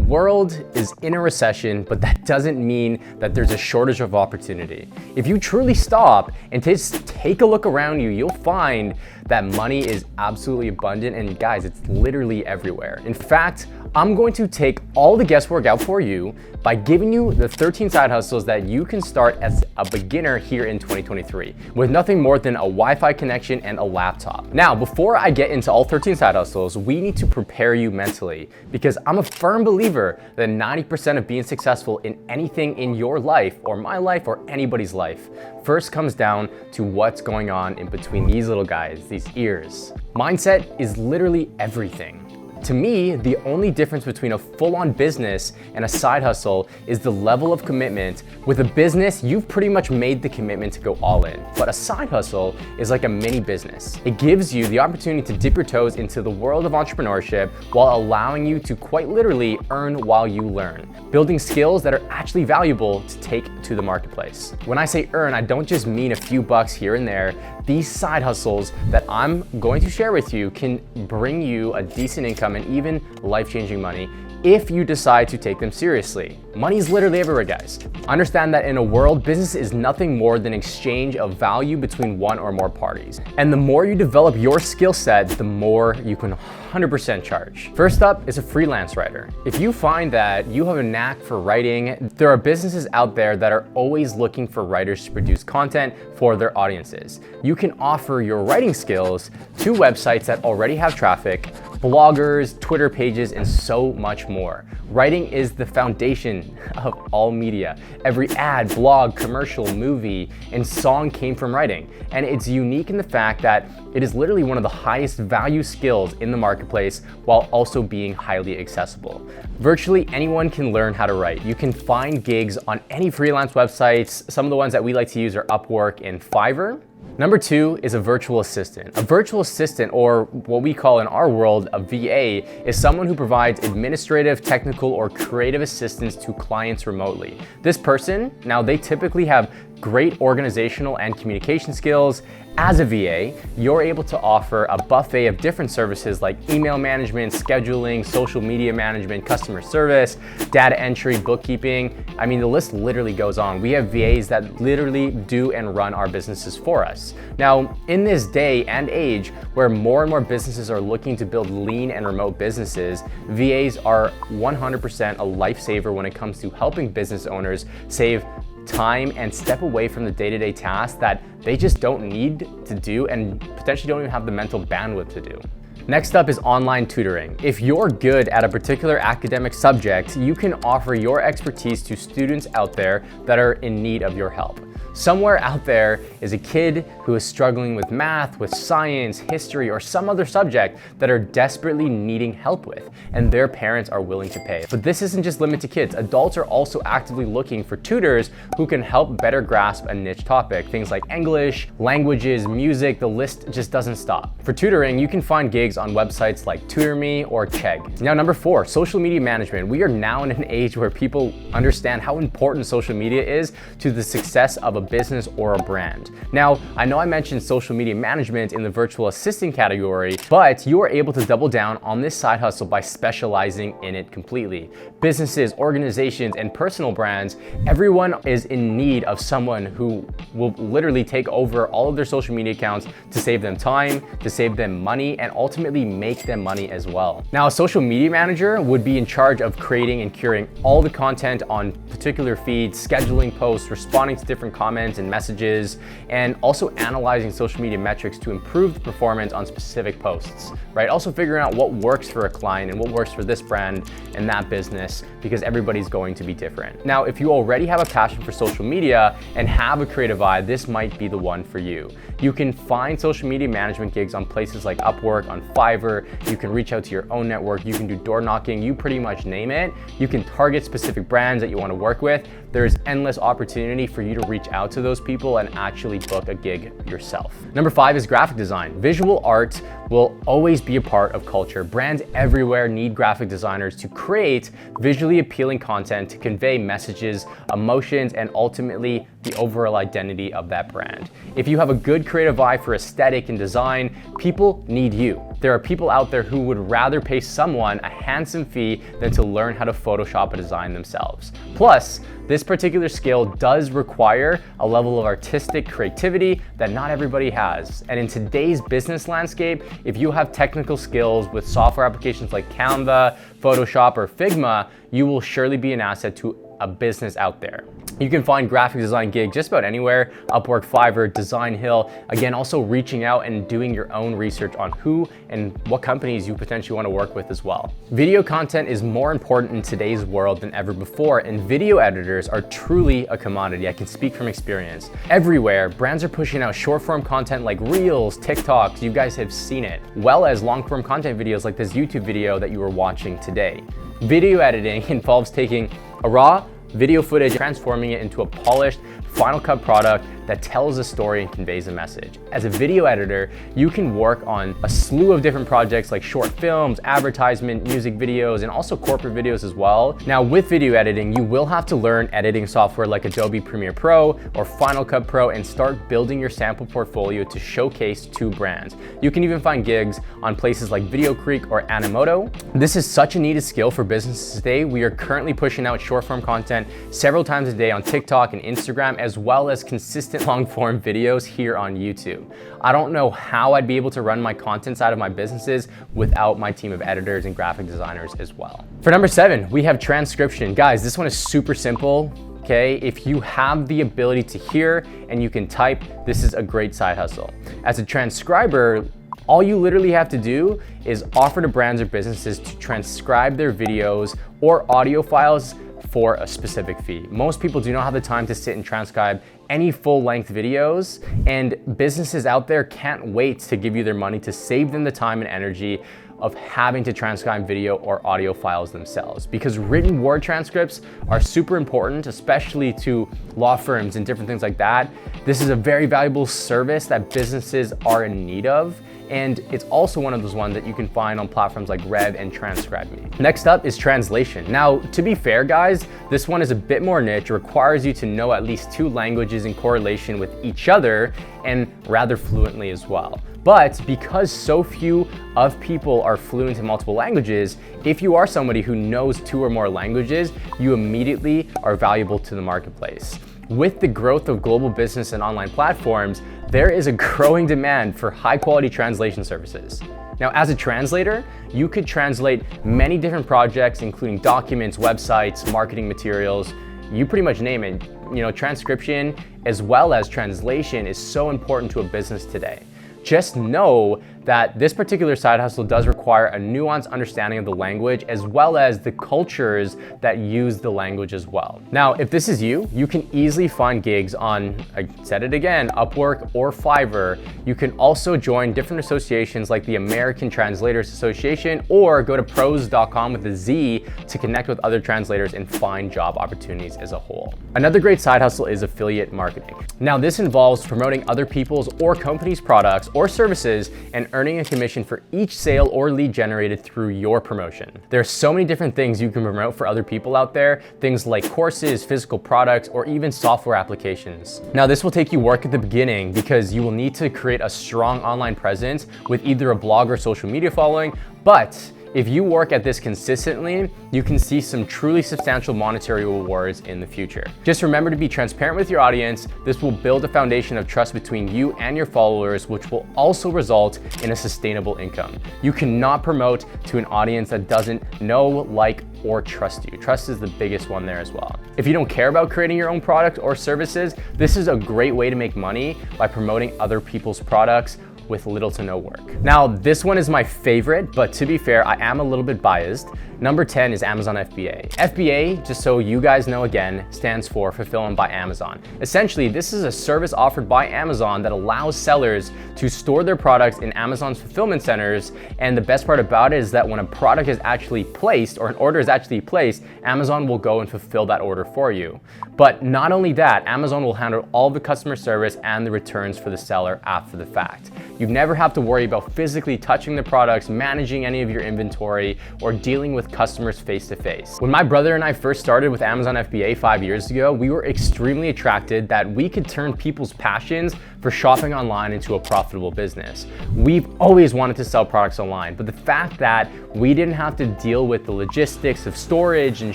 world is in a recession, but that doesn't mean that there's a shortage of opportunity. If you truly stop and just take a look around you, you'll find that money is absolutely abundant, and guys, it's literally everywhere. In fact, I'm going to take all the guesswork out for you by giving you the 13 side hustles that you can start as a beginner here in 2023 with nothing more than a Wi-Fi connection and a laptop. Now, before I get into all 13 side hustles, we need to prepare you mentally, because I'm a firm believer that 90% of being successful in anything in your life or my life or anybody's life first comes down to what's going on in between these little guys, these ears. Mindset is literally everything. To me, the only difference between a full-on business and a side hustle is the level of commitment. With a business, you've pretty much made the commitment to go all in. But a side hustle is like a mini business. It gives you the opportunity to dip your toes into the world of entrepreneurship while allowing you to quite literally earn while you learn, building skills that are actually valuable to take to the marketplace. When I say earn, I don't just mean a few bucks here and there. These side hustles that I'm going to share with you can bring you a decent income and even life-changing money if you decide to take them seriously. Money is literally everywhere, guys. Understand that in a world, business is nothing more than exchange of value between one or more parties. And the more you develop your skill set, the more you can 100% charge. First up is a freelance writer. If you find that you have a knack for writing, there are businesses out there that are always looking for writers to produce content for their audiences. You can offer your writing skills to websites that already have traffic, bloggers, Twitter pages, and so much more. Writing is the foundation of all media. Every ad, blog, commercial, movie, and song came from writing. And it's unique in the fact that it is literally one of the highest value skills in the marketplace while also being highly accessible. Virtually anyone can learn how to write. You can find gigs on any freelance websites. Some of the ones that we like to use are Upwork and Fiverr. Number two is a virtual assistant. A virtual assistant, or what we call in our world a VA, is someone who provides administrative, technical, or creative assistance to clients remotely. This person, now they typically have great organizational and communication skills. As a VA, you're able to offer a buffet of different services like email management, scheduling, social media management, customer service, data entry, bookkeeping. I mean, the list literally goes on. We have VAs that literally do and run our businesses for us. Now, in this day and age where more and more businesses are looking to build lean and remote businesses, VAs are 100% a lifesaver when it comes to helping business owners save time and step away from the day-to-day tasks that they just don't need to do and potentially don't even have the mental bandwidth to do. Next up is online tutoring. If you're good at a particular academic subject, you can offer your expertise to students out there that are in need of your help. Somewhere out there is a kid who is struggling with math, with science, history, or some other subject that are desperately needing help with, and their parents are willing to pay. But this isn't just limited to kids. Adults are also actively looking for tutors who can help better grasp a niche topic. Things like English, languages, music, the list just doesn't stop. For tutoring, you can find gigs on websites like TutorMe or Chegg. Now, number four, social media management. We are now in an age where people understand how important social media is to the success of a business or a brand. Now, I know I mentioned social media management in the virtual assistant category, but you are able to double down on this side hustle by specializing in it completely. Businesses, organizations, and personal brands, everyone is in need of someone who will literally take over all of their social media accounts to save them time, to save them money, and ultimately make them money as well. Now, a social media manager would be in charge of creating and curing all the content on particular feeds, scheduling posts, responding to different comments and messages, and also analyzing social media metrics to improve the performance on specific posts, right? Also figuring out what works for a client and what works for this brand and that business, because everybody's going to be different. Now, if you already have a passion for social media and have a creative eye, this might be the one for you. You can find social media management gigs on places like Upwork, on Fiverr. You can reach out to your own network. You can do door knocking. You pretty much name it. You can target specific brands that you want to work with. There's endless opportunity for you to reach out to those people and actually book a gig yourself. Number five is graphic design. Visual art will always be a part of culture. Brands everywhere need graphic designers to create visually appealing content to convey messages, emotions, and ultimately the overall identity of that brand. If you have a good creative eye for aesthetic and design, people need you. There are people out there who would rather pay someone a handsome fee than to learn how to Photoshop a design themselves. Plus, this particular skill does require a level of artistic creativity that not everybody has. And in today's business landscape, if you have technical skills with software applications like Canva, Photoshop, or Figma, you will surely be an asset to a business out there. You can find graphic design gigs just about anywhere: Upwork, Fiverr, Design Hill. Again, also reaching out and doing your own research on who and what companies you potentially want to work with as well. Video content is more important in today's world than ever before, and video editors are truly a commodity. I can speak from experience. Everywhere, brands are pushing out short form content like Reels, TikToks, you guys have seen it, well as long form content videos like this YouTube video that you are watching today. Video editing involves taking a raw video footage, transforming it into a polished, Final Cut product that tells a story and conveys a message. As a video editor, you can work on a slew of different projects like short films, advertisement, music videos, and also corporate videos as well. Now, with video editing, you will have to learn editing software like Adobe Premiere Pro or Final Cut Pro and start building your sample portfolio to showcase to brands. You can even find gigs on places like Video Creek or Animoto. This is such a needed skill for businesses today. We are currently pushing out short form content several times a day on TikTok and Instagram, as well as consistent long form videos here on YouTube. I don't know how I'd be able to run my content side of my businesses without my team of editors and graphic designers as well. For number 7, we have transcription. Guys, this one is super simple. Okay, if you have the ability to hear and you can type, this is a great side hustle. As a transcriber, all you literally have to do is offer to brands or businesses to transcribe their videos or audio files for a specific fee. Most people do not have the time to sit and transcribe any full-length videos, and businesses out there can't wait to give you their money to save them the time and energy of having to transcribe video or audio files themselves. Because written word transcripts are super important, especially to law firms and different things like that. This is a very valuable service that businesses are in need of. And it's also one of those ones that you can find on platforms like Rev and TranscribeMe. Next up is translation. Now, to be fair, guys, this one is a bit more niche. It requires you to know at least 2 languages in correlation with each other and rather fluently as well. But because so few of people are fluent in multiple languages, if you are somebody who knows 2 or more languages, you immediately are valuable to the marketplace. With the growth of global business and online platforms, there is a growing demand for high-quality translation services. Now, as a translator, you could translate many different projects, including documents, websites, marketing materials, you pretty much name it. You know, transcription as well as translation is so important to a business today. Just know that this particular side hustle does require a nuanced understanding of the language as well as the cultures that use the language as well. Now, if this is you, you can easily find gigs on, I said it again, Upwork or Fiverr. You can also join different associations like the American Translators Association, or go to pros.com with a Z to connect with other translators and find job opportunities as a whole. Another great side hustle is affiliate marketing. Now, this involves promoting other people's or companies' products or services and earning a commission for each sale or lead generated through your promotion. There are so many different things you can promote for other people out there, things like courses, physical products, or even software applications. Now, this will take you work at the beginning because you will need to create a strong online presence with either a blog or social media following, but if you work at this consistently, you can see some truly substantial monetary rewards in the future. Just remember to be transparent with your audience. This will build a foundation of trust between you and your followers, which will also result in a sustainable income. You cannot promote to an audience that doesn't know, like, or trust you. Trust is the biggest one there as well. If you don't care about creating your own product or services, this is a great way to make money by promoting other people's products with little to no work. Now, this one is my favorite, but to be fair, I am a little bit biased. Number 10 is Amazon FBA. FBA, just so you guys know again, stands for Fulfillment by Amazon. Essentially, this is a service offered by Amazon that allows sellers to store their products in Amazon's fulfillment centers. And the best part about it is that when a product is actually placed or an order is actually placed, Amazon will go and fulfill that order for you. But not only that, Amazon will handle all the customer service and the returns for the seller after the fact. You never have to worry about physically touching the products, managing any of your inventory, or dealing with customers face to face. When my brother and I first started with Amazon FBA 5 years ago, we were extremely attracted that we could turn people's passions for shopping online into a profitable business. We've always wanted to sell products online, but the fact that we didn't have to deal with the logistics of storage and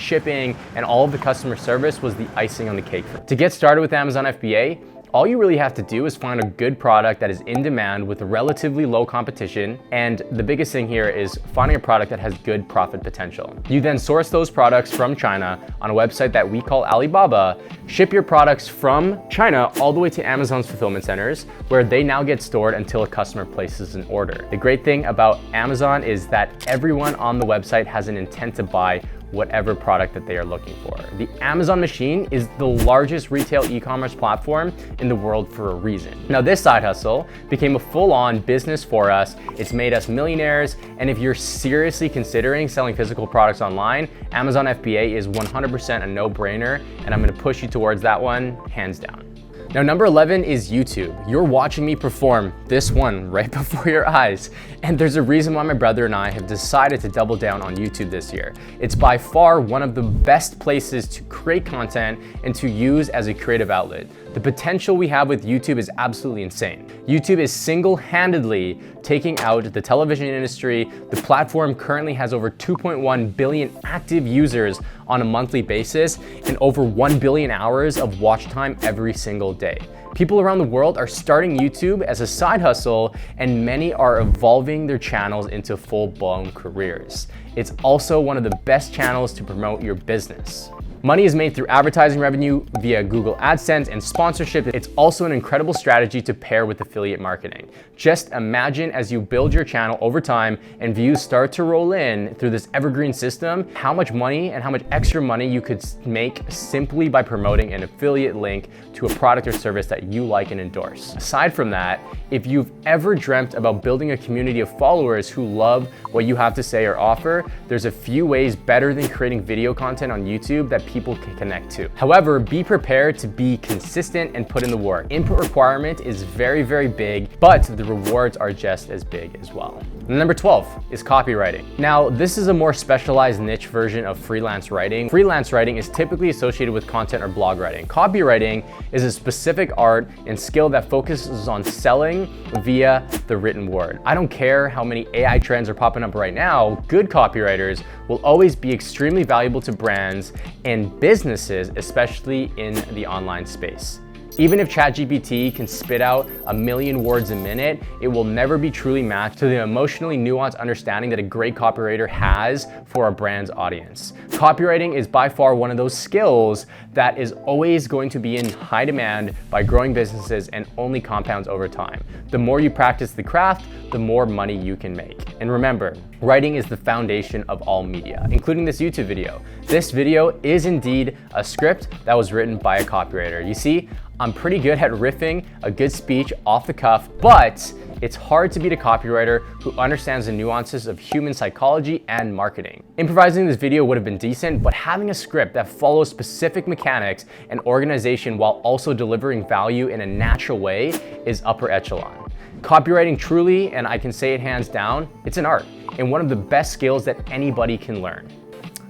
shipping and all of the customer service was the icing on the cake. To get started with Amazon FBA, all you really have to do is find a good product that is in demand with relatively low competition. And the biggest thing here is finding a product that has good profit potential. You then source those products from China on a website that we call Alibaba, ship your products from China all the way to Amazon's fulfillment centers, where they now get stored until a customer places an order. The great thing about Amazon is that everyone on the website has an intent to buy whatever product that they are looking for. The Amazon machine is the largest retail e-commerce platform in the world for a reason. Now, this side hustle became a full-on business for us. It's made us millionaires, and if you're seriously considering selling physical products online, Amazon FBA is 100% a no-brainer, and I'm gonna push you towards that one, hands down. Now, number 11 is YouTube. You're watching me perform this one right before your eyes. And there's a reason why my brother and I have decided to double down on YouTube this year. It's by far one of the best places to create content and to use as a creative outlet. The potential we have with YouTube is absolutely insane. YouTube is single-handedly taking out the television industry. The platform currently has over 2.1 billion active users on a monthly basis and over 1 billion hours of watch time every single day. People around the world are starting YouTube as a side hustle, and many are evolving their channels into full-blown careers. It's also one of the best channels to promote your business. Money is made through advertising revenue via Google AdSense and sponsorship. It's also an incredible strategy to pair with affiliate marketing. Just imagine as you build your channel over time and views start to roll in through this evergreen system, how much money and how much extra money you could make simply by promoting an affiliate link to a product or service that you like and endorse. Aside from that, if you've ever dreamt about building a community of followers who love what you have to say or offer, there's a few ways better than creating video content on YouTube that people can connect to. However, be prepared to be consistent and put in the work. Input requirement is very, very big, but the rewards are just as big as well. And number 12 is copywriting. Now, this is a more specialized niche version of freelance writing. Freelance writing is typically associated with content or blog writing. Copywriting is a specific art and skill that focuses on selling via the written word. I don't care how many AI trends are popping up right now, good copywriters will always be extremely valuable to brands and businesses, especially in the online space. Even if ChatGPT can spit out 1 million words a minute, it will never be truly matched to the emotionally nuanced understanding that a great copywriter has for a brand's audience. Copywriting is by far one of those skills that is always going to be in high demand by growing businesses and only compounds over time. The more you practice the craft, the more money you can make. And remember, writing is the foundation of all media, including this YouTube video. This video is indeed a script that was written by a copywriter. You see, I'm pretty good at riffing a good speech off the cuff, but it's hard to beat a copywriter who understands the nuances of human psychology and marketing. Improvising this video would have been decent, but having a script that follows specific mechanics and organization while also delivering value in a natural way is upper echelon. Copywriting truly, and I can say it hands down, it's an art and one of the best skills that anybody can learn.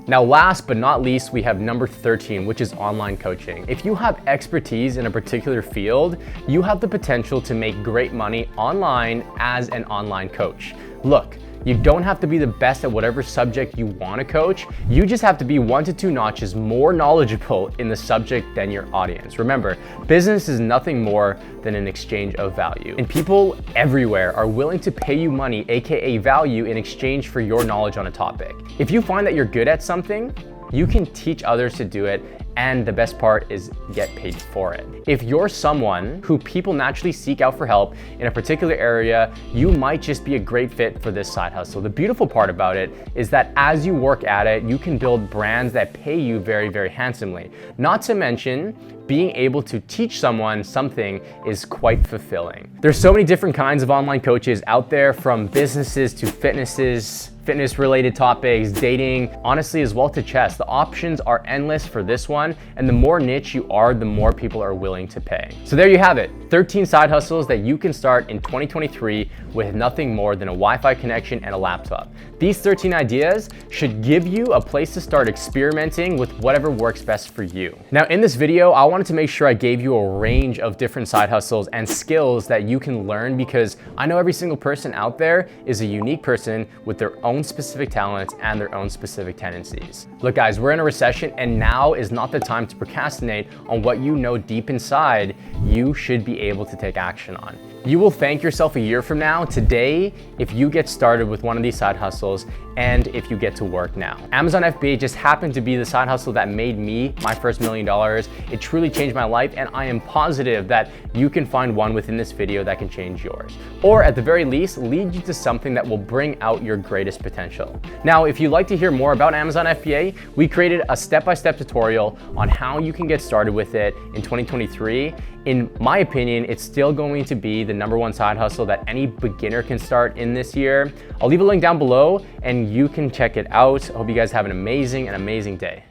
Now, last but not least, we have number 13, which is online coaching. If you have expertise in a particular field, you have the potential to make great money online as an online coach. Look, you don't have to be the best at whatever subject you want to coach. You just have to be 1 to 2 notches more knowledgeable in the subject than your audience. Remember, business is nothing more than an exchange of value. And people everywhere are willing to pay you money, aka value, in exchange for your knowledge on a topic. If you find that you're good at something, you can teach others to do it, and the best part is get paid for it. If you're someone who people naturally seek out for help in a particular area, you might just be a great fit for this side hustle. The beautiful part about it is that as you work at it, you can build brands that pay you very, very handsomely. Not to mention, being able to teach someone something is quite fulfilling. There's so many different kinds of online coaches out there, from businesses to fitnesses, fitness related topics, dating, honestly as well to chess. The options are endless for this one, and the more niche you are, the more people are willing to pay. So there you have it, 13 side hustles that you can start in 2023 with nothing more than a Wi-Fi connection and a laptop. These 13 ideas should give you a place to start experimenting with whatever works best for you. Now in this video, I wanted to make sure I gave you a range of different side hustles and skills that you can learn, because I know every single person out there is a unique person with their own specific talents and their own specific tendencies. Look guys, we're in a recession, and now is not the time to procrastinate on what you know deep inside you should be able to take action on. You will thank yourself a year from now today if you get started with one of these side hustles and if you get to work now. Amazon FBA just happened to be the side hustle that made me my first $1 million. It truly changed my life, and I am positive that you can find one within this video that can change yours. Or at the very least, lead you to something that will bring out your greatest potential. Now, if you'd like to hear more about Amazon FBA, we created a step-by-step tutorial on how you can get started with it in 2023. In my opinion, it's still going to be the #1 side hustle that any beginner can start in this year. I'll leave a link down below and you can check it out. I hope you guys have an amazing day.